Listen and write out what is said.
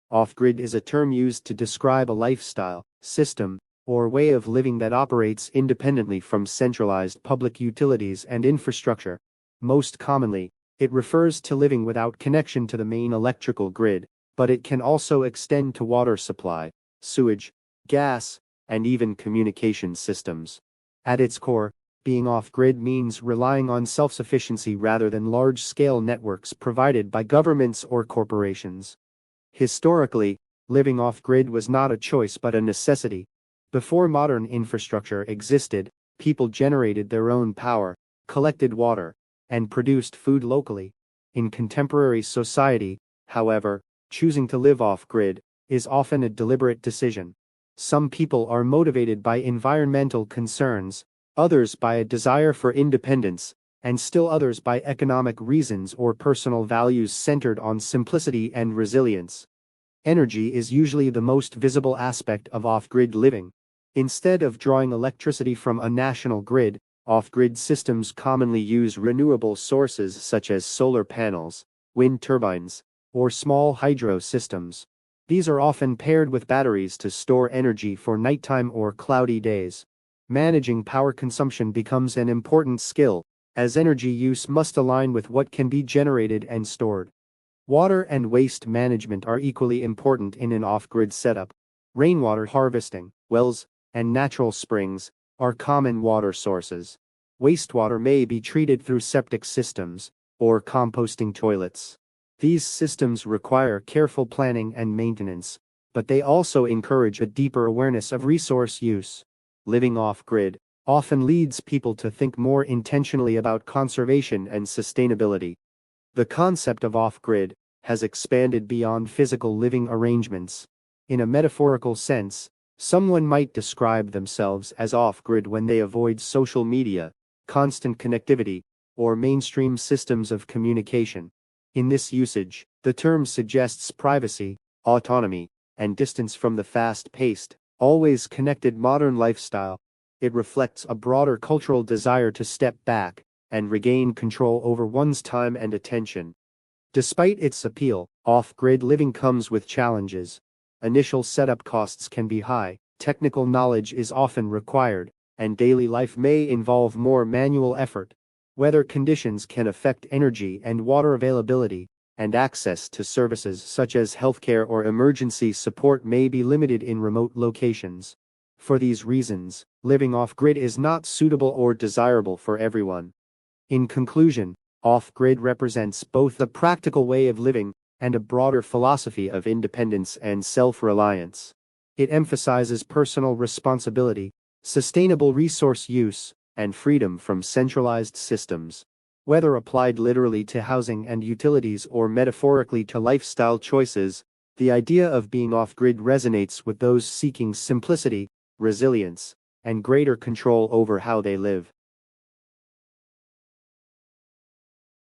Off-grid is a term used to describe a lifestyle, system, or way of living that operates independently from centralized public utilities and infrastructure. Most commonly, it refers to living without connection to the main electrical grid, but it can also extend to water supply, sewage, gas, and even communication systems. At its core, being off-grid means relying on self-sufficiency rather than large-scale networks provided by governments or corporations. Historically, living off-grid was not a choice but a necessity. Before modern infrastructure existed, people generated their own power, collected water, and produced food locally. In contemporary society, however, choosing to live off-grid is often a deliberate decision. Some people are motivated by environmental concerns, others by a desire for independence, and still others by economic reasons or personal values centered on simplicity and resilience. Energy is usually the most visible aspect of off-grid living. Instead of drawing electricity from a national grid, off-grid systems commonly use renewable sources such as solar panels, wind turbines, or small hydro systems. These are often paired with batteries to store energy for nighttime or cloudy days. Managing power consumption becomes an important skill, as energy use must align with what can be generated and stored. Water and waste management are equally important in an off-grid setup. Rainwater harvesting, wells, and natural springs are common water sources. Wastewater may be treated through septic systems or composting toilets. These systems require careful planning and maintenance, but they also encourage a deeper awareness of resource use. Living off-grid often leads people to think more intentionally about conservation and sustainability. The concept of off-grid has expanded beyond physical living arrangements. In a metaphorical sense, someone might describe themselves as off-grid when they avoid social media, constant connectivity, or mainstream systems of communication. In this usage, the term suggests privacy, autonomy, and distance from the fast-paced, always connected modern lifestyle. It reflects a broader cultural desire to step back and regain control over one's time and attention. Despite its appeal, off-grid living comes with challenges. Initial setup costs can be high, technical knowledge is often required, and daily life may involve more manual effort. Weather conditions can affect energy and water availability, and access to services such as healthcare or emergency support may be limited in remote locations. For these reasons, living off-grid is not suitable or desirable for everyone. In conclusion, off-grid represents both a practical way of living and a broader philosophy of independence and self-reliance. It emphasizes personal responsibility, sustainable resource use, and freedom from centralized systems. Whether applied literally to housing and utilities or metaphorically to lifestyle choices, the idea of being off-grid resonates with those seeking simplicity, resilience, and greater control over how they live.